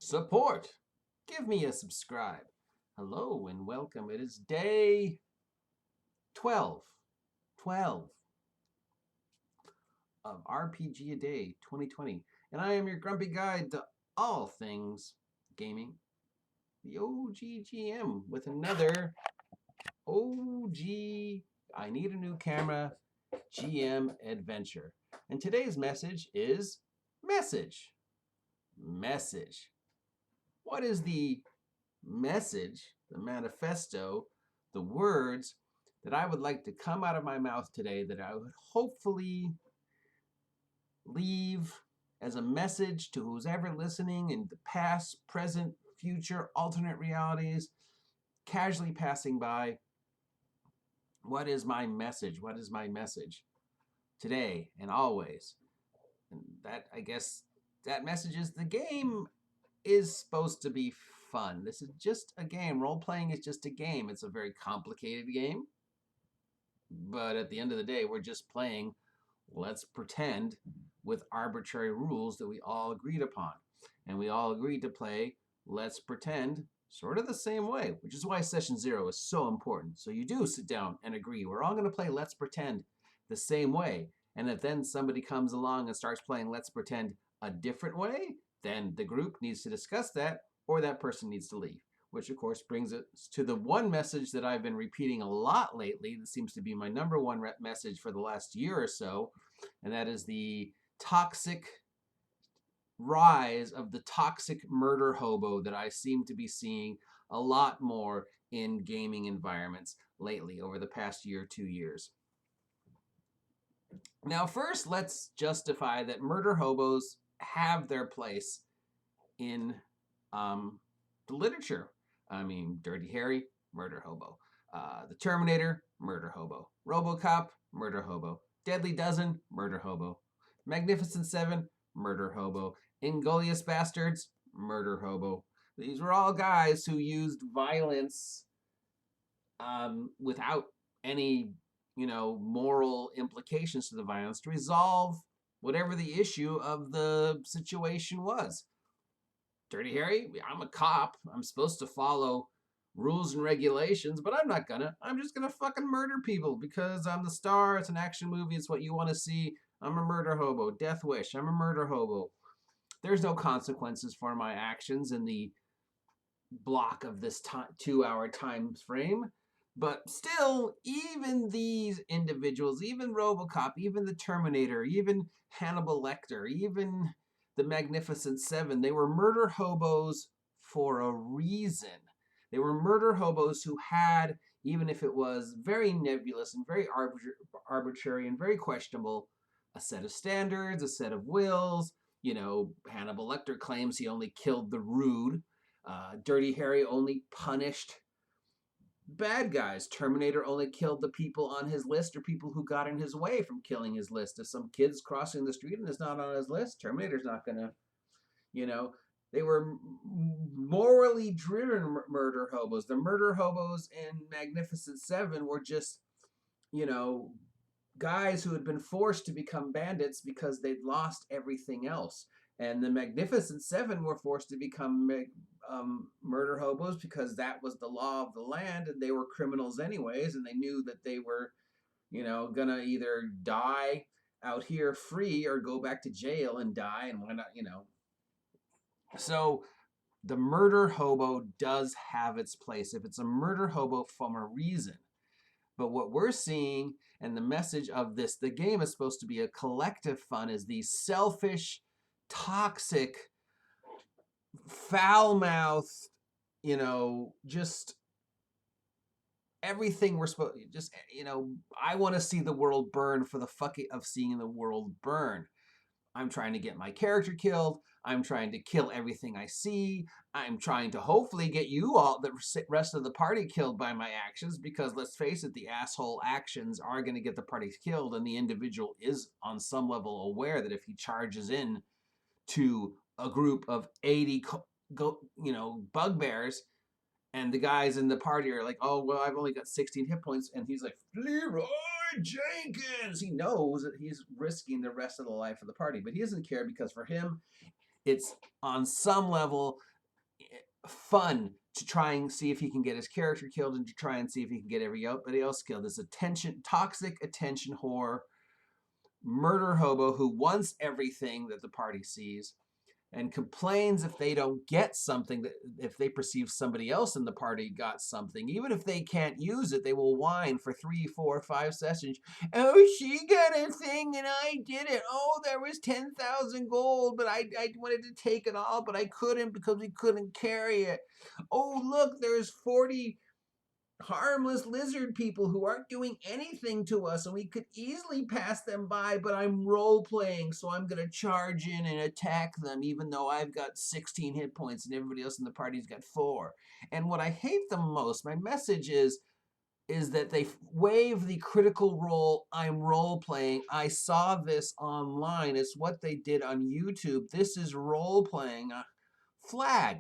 Support. Give me a subscribe. Hello and welcome. It is day 12. 12 of RPG A Day 2020. And I am your grumpy guide to all things gaming. The OGGM with another OG I Need a New Camera GM adventure. And today's message is message. Message. What is the message, the manifesto, the words that I would like to come out of my mouth today that I would hopefully leave as a message to who's ever listening in the past, present, future, alternate realities, casually passing by? What is my message? What is my message today and always? And that, I guess, that message is the game is supposed to be fun. This is just a game. Role playing is just a game. It's a very complicated game. But at the end of the day, we're just playing let's pretend with arbitrary rules that we all agreed upon. And we all agreed to play let's pretend sort of the same way, which is why session 0 is so important. So you do sit down and agree. We're all going to play let's pretend the same way. And if then somebody comes along and starts playing let's pretend a different way, then the group needs to discuss that or that person needs to leave. Which, of course, brings us to the one message that I've been repeating a lot lately. That seems to be my number one message for the last year or so, and that is the toxic rise of the toxic murder hobo that I seem to be seeing a lot more in gaming environments lately over the past year, 2 years. Now, first, let's justify that murder hobos have their place in the literature. I mean, Dirty Harry, murder hobo. The Terminator, murder hobo. RoboCop, murder hobo. Deadly Dozen, murder hobo. Magnificent Seven, murder hobo. Ingolious Bastards, murder hobo. These were all guys who used violence without any, moral implications to the violence to resolve whatever the issue of the situation was. Dirty Harry, I'm a cop. I'm supposed to follow rules and regulations, but I'm not gonna. I'm just gonna fucking murder people because I'm the star. It's an action movie. It's what you want to see. I'm a murder hobo. Death Wish. I'm a murder hobo. There's no consequences for my actions in the block of this 2-hour time frame. But still, even these individuals, even RoboCop, even the Terminator, even Hannibal Lecter, even the Magnificent Seven, they were murder hobos for a reason. They were murder hobos who had, even if it was very nebulous and very arbitrary and very questionable, a set of standards, a set of wills. Hannibal Lecter claims he only killed the rude. Dirty Harry only punished bad guys. Terminator only killed the people on his list or people who got in his way from killing his list. If some kid's crossing the street and is not on his list, Terminator's not gonna, they were morally driven murder hobos. The murder hobos in Magnificent Seven were just, guys who had been forced to become bandits because they'd lost everything else. And the Magnificent Seven were forced to become murder hobos because that was the law of the land and they were criminals anyways, and they knew that they were, gonna either die out here free or go back to jail and die, and why not, So the murder hobo does have its place if it's a murder hobo from a reason. But what we're seeing, and the message of this, the game is supposed to be a collective fun, is these selfish, toxic, foul-mouthed, just everything we're supposed, just, I want to see the world burn for the fuck of seeing the world burn. I'm trying to get my character killed. I'm trying to kill everything I see. I'm trying to hopefully get you all, the rest of the party, killed by my actions, because let's face it, the asshole actions are going to get the party killed, and the individual is on some level aware that if he charges in to a group of 80 bugbears, and the guys in the party are like, oh, well, I've only got 16 hit points. And he's like, Leroy Jenkins. He knows that he's risking the rest of the life of the party. But he doesn't care because for him, it's on some level fun to try and see if he can get his character killed and to try and see if he can get everybody else killed. This toxic attention whore, murder hobo who wants everything that the party sees and complains if they don't get something, that if they perceive somebody else in the party got something, even if they can't use it, they will whine for 3, 4, 5 sessions. Oh, she got a thing and I did it. Oh, there was 10,000 gold, but I wanted to take it all, but I couldn't because we couldn't carry it. Oh, look, there's 40 harmless lizard people who aren't doing anything to us and we could easily pass them by, but I'm role playing, so I'm gonna charge in and attack them even though I've got 16 hit points and everybody else in the party's got 4. And what I hate the most, my message is that they waive the critical role. I'm role playing. I saw this online. It's what they did on YouTube. This is role playing. Flag.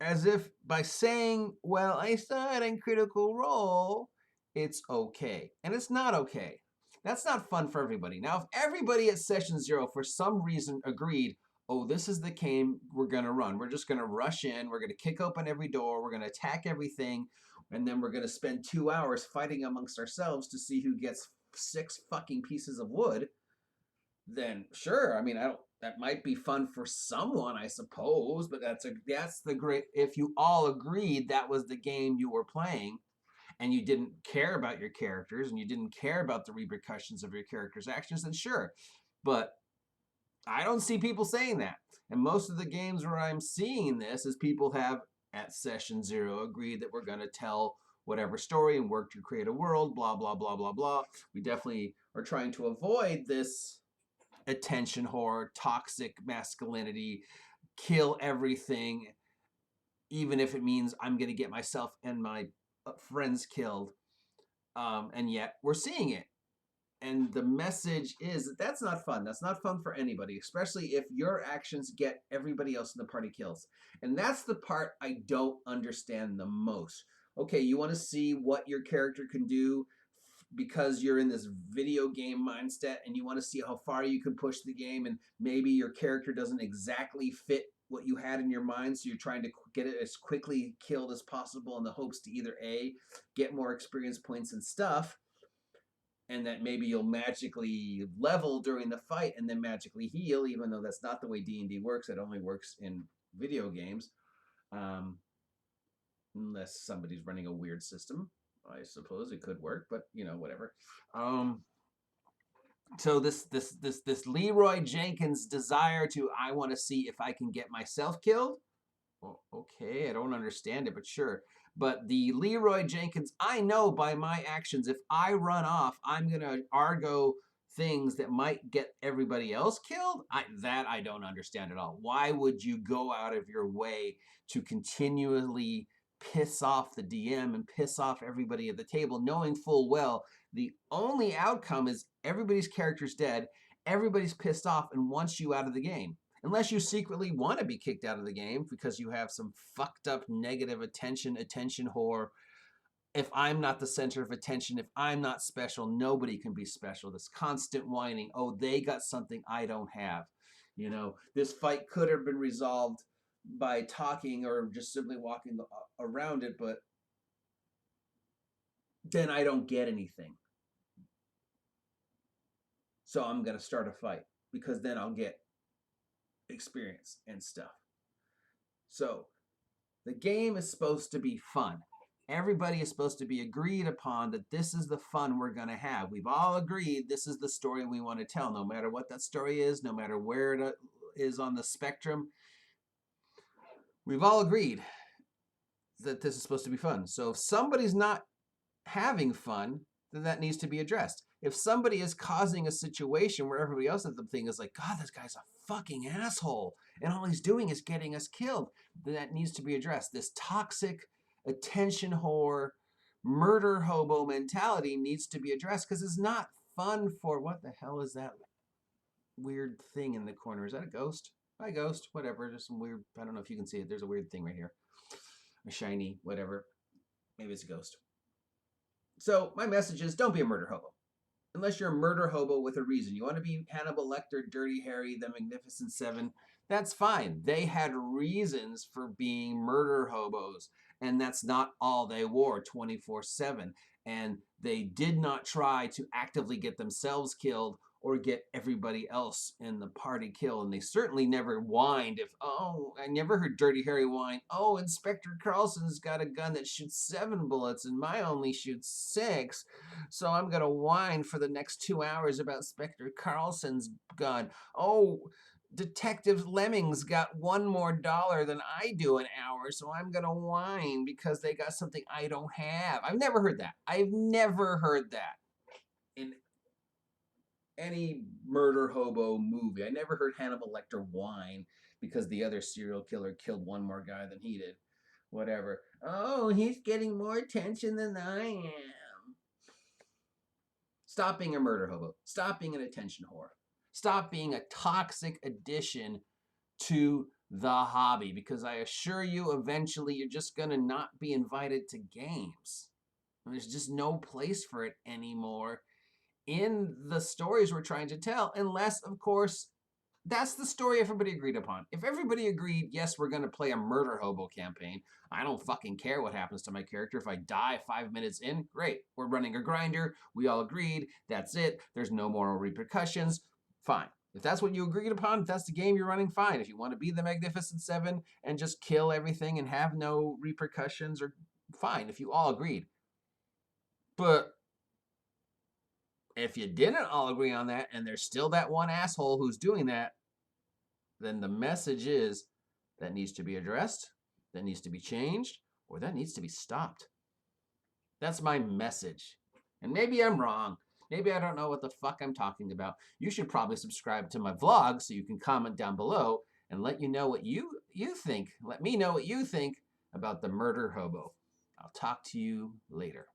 As if by saying, well, I saw it in Critical Role, it's okay. And it's not okay. That's not fun for everybody. Now, if everybody at session 0 for some reason agreed, oh, this is the game we're going to run. We're just going to rush in. We're going to kick open every door. We're going to attack everything. And then we're going to spend 2 hours fighting amongst ourselves to see who gets 6 fucking pieces of wood. Then sure, I mean, I don't. That might be fun for someone, I suppose, but that's the great. If you all agreed that was the game you were playing, and you didn't care about your characters and you didn't care about the repercussions of your characters' actions, then sure. But I don't see people saying that. And most of the games where I'm seeing this is people have at session 0 agreed that we're going to tell whatever story and work to create a world. Blah blah blah blah blah. We definitely are trying to avoid this attention whore, toxic masculinity, kill everything, even if it means I'm going to get myself and my friends killed. And yet we're seeing it. And the message is that that's not fun. That's not fun for anybody, especially if your actions get everybody else in the party kills. And that's the part I don't understand the most. Okay, you want to see what your character can do because you're in this video game mindset and you want to see how far you can push the game, and maybe your character doesn't exactly fit what you had in your mind, so you're trying to get it as quickly killed as possible in the hopes to either A, get more experience points and stuff, and that maybe you'll magically level during the fight and then magically heal, even though that's not the way D&D works. It only works in video games, unless somebody's running a weird system. I suppose it could work, but whatever. So this Leroy Jenkins desire to, I want to see if I can get myself killed. Well, okay, I don't understand it, but sure. But the Leroy Jenkins, I know by my actions, if I run off, I'm gonna argo things that might get everybody else killed. I don't understand at all. Why would you go out of your way to continually piss off the DM and piss off everybody at the table, knowing full well the only outcome is everybody's character's dead, everybody's pissed off and wants you out of the game? Unless you secretly want to be kicked out of the game because you have some fucked up negative attention whore. If I'm not the center of attention, if I'm not special, nobody can be special. This constant whining, oh, they got something I don't have. This fight could have been resolved by talking or just simply walking around it, but then I don't get anything. So I'm going to start a fight because then I'll get experience and stuff. So the game is supposed to be fun. Everybody is supposed to be agreed upon that this is the fun we're going to have. We've all agreed this is the story we want to tell, no matter what that story is, no matter where it is on the spectrum. We've all agreed that this is supposed to be fun. So if somebody's not having fun, then that needs to be addressed. If somebody is causing a situation where everybody else at the thing is like, God, this guy's a fucking asshole, and all he's doing is getting us killed, then that needs to be addressed. This toxic attention whore, murder hobo mentality needs to be addressed because it's not fun for, what the hell is that weird thing in the corner? Is that a ghost? Hi, ghost. Whatever. There's some weird, I don't know if you can see it. There's a weird thing right here. A shiny, whatever. Maybe it's a ghost. So my message is, don't be a murder hobo. Unless you're a murder hobo with a reason. You want to be Hannibal Lecter, Dirty Harry, the Magnificent Seven. That's fine. They had reasons for being murder hobos, and that's not all they wore 24/7. And they did not try to actively get themselves killed or get everybody else in the party killed. And they certainly never whined if, oh, I never heard Dirty Harry whine, oh, Inspector Carlson's got a gun that shoots 7 bullets and my only shoots 6. So I'm going to whine for the next 2 hours about Inspector Carlson's gun. Oh, Detective Lemmings got one more dollar than I do an hour, so I'm going to whine because they got something I don't have. I've never heard that. I've never heard that in any murder hobo movie. I never heard Hannibal Lecter whine because the other serial killer killed one more guy than he did. Whatever. Oh, he's getting more attention than I am. Stop being a murder hobo. Stop being an attention whore. Stop being a toxic addition to the hobby, because I assure you eventually you're just going to not be invited to games. There's just no place for it anymore in the stories we're trying to tell, unless, of course, that's the story everybody agreed upon. If everybody agreed, yes, we're going to play a murder hobo campaign, I don't fucking care what happens to my character. If I die 5 minutes in, great. We're running a grinder. We all agreed. That's it. There's no moral repercussions. Fine. If that's what you agreed upon, if that's the game you're running, fine. If you want to be the Magnificent Seven and just kill everything and have no repercussions, or fine, if you all agreed. But if you didn't all agree on that and there's still that one asshole who's doing that, then the message is that needs to be addressed, that needs to be changed, or that needs to be stopped. That's my message. And maybe I'm wrong. Maybe I don't know what the fuck I'm talking about. You should probably subscribe to my vlog so you can comment down below and let you know what you think. Let me know what you think about the murder hobo. I'll talk to you later.